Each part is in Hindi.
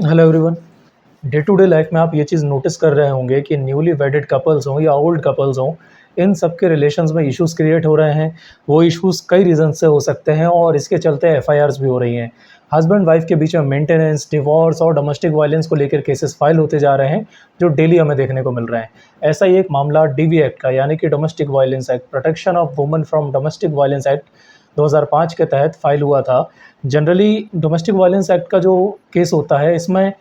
Hello everyone. Day to day life में आप ये चीज़ नोटिस कर रहे होंगे कि न्यूली वेडेड कपल्स हों या ओल्ड कपल्स हों, इन सब के रिलेशंस में इश्यूज़ क्रिएट हो रहे हैं। वो इश्यूज़ कई रीज़न से हो सकते हैं और इसके चलते एफआईआर्स भी हो रही हैं। हस्बैंड वाइफ के बीच में मेंटेनेंस, डिवोर्स और डोमेस्टिक वायलेंस को लेकर केसेस फाइल होते जा रहे हैं, जो डेली हमें देखने को मिल रहे हैं। ऐसा ही एक मामला डीवी एक्ट का, यानी कि domestic violence act, protection of women from domestic violence act 2005 के तहत फाइल हुआ था। जनरली डोमेस्टिक वायलेंस एक्ट का जो केस होता है, इसमें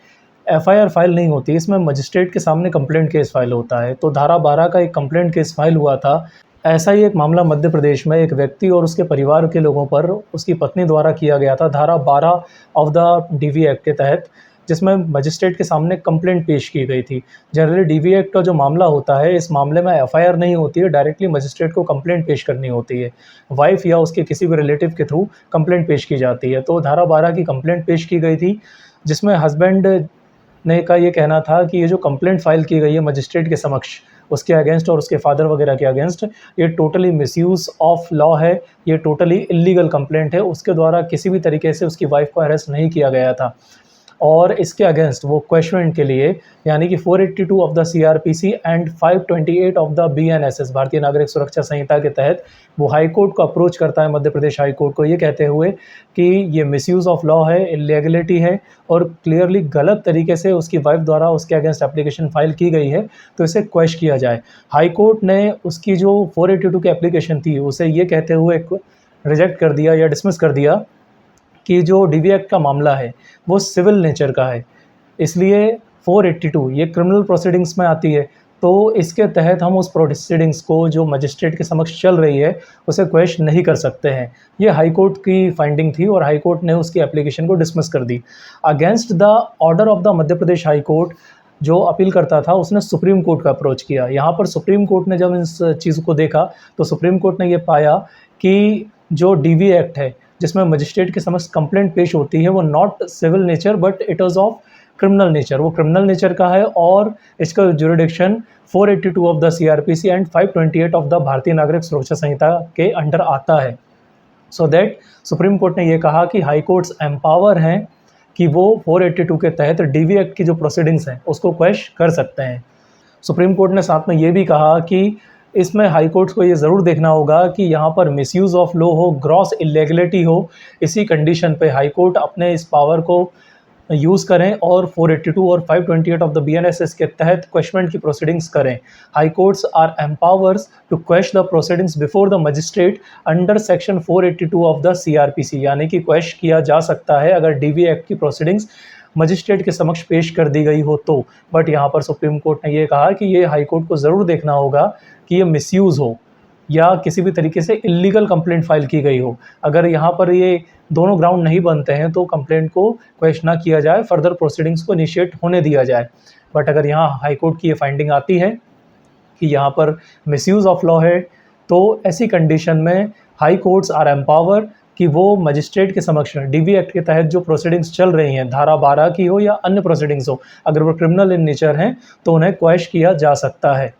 एफआईआर फाइल नहीं होती, इसमें मजिस्ट्रेट के सामने कंप्लेंट केस फाइल होता है। तो धारा 12 का एक कंप्लेंट केस फाइल हुआ था। ऐसा ही एक मामला मध्य प्रदेश में एक व्यक्ति और उसके परिवार के लोगों पर उसकी पत्नी द्वारा किया गया था, धारा 12 ऑफ द डीवी एक्ट के तहत, जिसमें मजिस्ट्रेट के सामने कंप्लेंट पेश की गई थी। जनरली डीवी एक्ट का जो मामला होता है, इस मामले में एफआईआर नहीं होती है, डायरेक्टली मजिस्ट्रेट को कंप्लेंट पेश करनी होती है। वाइफ या उसके किसी भी रिलेटिव के थ्रू कंप्लेंट पेश की जाती है। तो धारा 12 की कंप्लेंट पेश की गई थी, जिसमें हस्बैंड ने का ये कहना था कि ये जो कंप्लेंट फ़ाइल की गई है मजिस्ट्रेट के समक्ष, उसके अगेंस्ट और उसके फादर वगैरह के अगेंस्ट, ये टोटली मिसयूज़ ऑफ लॉ है, ये टोटली इल्लीगल कंप्लेंट है। उसके द्वारा किसी भी तरीके से उसकी वाइफ को अरेस्ट नहीं किया गया था और इसके अगेंस्ट वो क्वेश्चन के लिए, यानी कि 482 of the CrPC and 528 of the BNSS, भारतीय नागरिक सुरक्षा संहिता के तहत वो हाई कोर्ट को अप्रोच करता है, मध्य प्रदेश हाई कोर्ट को, ये कहते हुए कि ये मिसयूज़ ऑफ लॉ है, इलीगलिटी है और क्लियरली गलत तरीके से उसकी वाइफ द्वारा उसके अगेंस्ट एप्लीकेशन फाइल की गई है, तो इसे क्वेश किया जाए। हाई कोर्ट ने उसकी जो 482 की एप्लीकेशन थी, उसे ये कहते हुए रिजेक्ट कर दिया या डिसमिस कर दिया कि जो डीवी एक्ट का मामला है वो सिविल नेचर का है, इसलिए 482 ये क्रिमिनल प्रोसीडिंग्स में आती है। तो इसके तहत हम उस प्रोसीडिंग्स को जो मजिस्ट्रेट के समक्ष चल रही है उसे क्वेश नहीं कर सकते हैं। ये हाई कोर्ट की फाइंडिंग थी और हाई कोर्ट ने उसकी एप्लीकेशन को डिसमिस कर दी। Against the order of the Madhya Pradesh high court, जो अपील करता था, उसने सुप्रीम कोर्ट का अप्रोच किया। यहाँ पर सुप्रीम कोर्ट ने जब इस चीज़ को देखा तो सुप्रीम कोर्ट ने ये पाया कि जो डीवी एक्ट है, जिसमें मजिस्ट्रेट के समक्ष कंप्लेंट पेश होती है, वो not civil nature but it is of criminal nature, वो क्रिमिनल नेचर का है और इसका jurisdiction 482 of the CrPC and 528 of the Bharatiya Nagarik सुरक्षा संहिता के अंडर आता है। सो दैट सुप्रीम कोर्ट ने ये कहा कि हाई कोर्ट्स एम्पावर हैं कि वो 482 के तहत डीवी एक्ट की जो प्रोसीडिंग्स हैं उसको क्वेश कर सकते हैं। सुप्रीम कोर्ट ने साथ में ये भी कहा कि इसमें हाई कोर्ट्स को ये ज़रूर देखना होगा कि यहाँ पर मिसयूज़ ऑफ लॉ हो, ग्रॉस इलीगलिटी हो। इसी कंडीशन पे हाई कोर्ट अपने इस पावर को यूज़ करें और 482 और 528 ऑफ द बीएनएसएस के तहत क्वेश्चन की प्रोसीडिंग्स करें। High courts are empowers to quash the proceedings before the magistrate under section 482 of the CrPC, यानी कि क्वेश किया जा सकता है अगर डीवी एक्ट की प्रोसीडिंग्स मजिस्ट्रेट के समक्ष पेश कर दी गई हो तो। बट यहाँ पर सुप्रीम कोर्ट ने ये कहा कि ये हाई कोर्ट को ज़रूर देखना होगा कि ये मिसयूज़ हो या किसी भी तरीके से इल्लीगल कंप्लेंट फाइल की गई हो। अगर यहाँ पर ये दोनों ग्राउंड नहीं बनते हैं तो कंप्लेंट को क्वेश ना किया जाए, फर्दर प्रोसीडिंग्स को इनिशिएट होने दिया जाए। बट अगर यहाँ हाई कोर्ट की ये फाइंडिंग आती है कि यहाँ पर मिसयूज़ ऑफ लॉ है, तो ऐसी कंडीशन में हाई कोर्ट्स आर एम्पावर कि वो मजिस्ट्रेट के समक्ष डीवी एक्ट के तहत जो प्रोसीडिंग्स चल रही हैं, धारा 12 की हो या अन्य प्रोसीडिंग्स हो, अगर वो क्रिमिनल इन नेचर हैं तो उन्हें क्वेश किया जा सकता है।